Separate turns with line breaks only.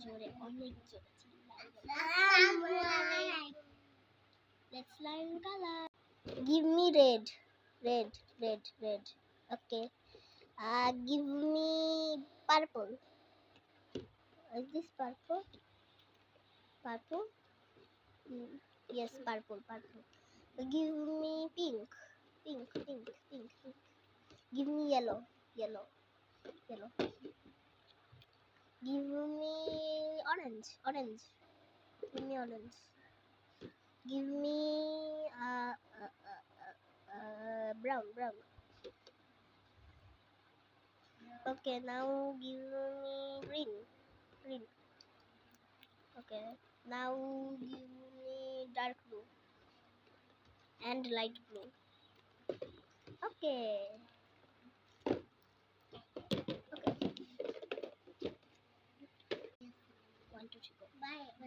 জোরে অনেক জোরে let's learn color. Give me red. Okay. Give me purple. Is this purple? Yes, purple. Give me pink. Give me yellow. Give me orange. Give me orange. Give me brown. Okay, now give me green. Okay, now give me dark blue and light blue. Okay. 1, 2, 3, go. Bye.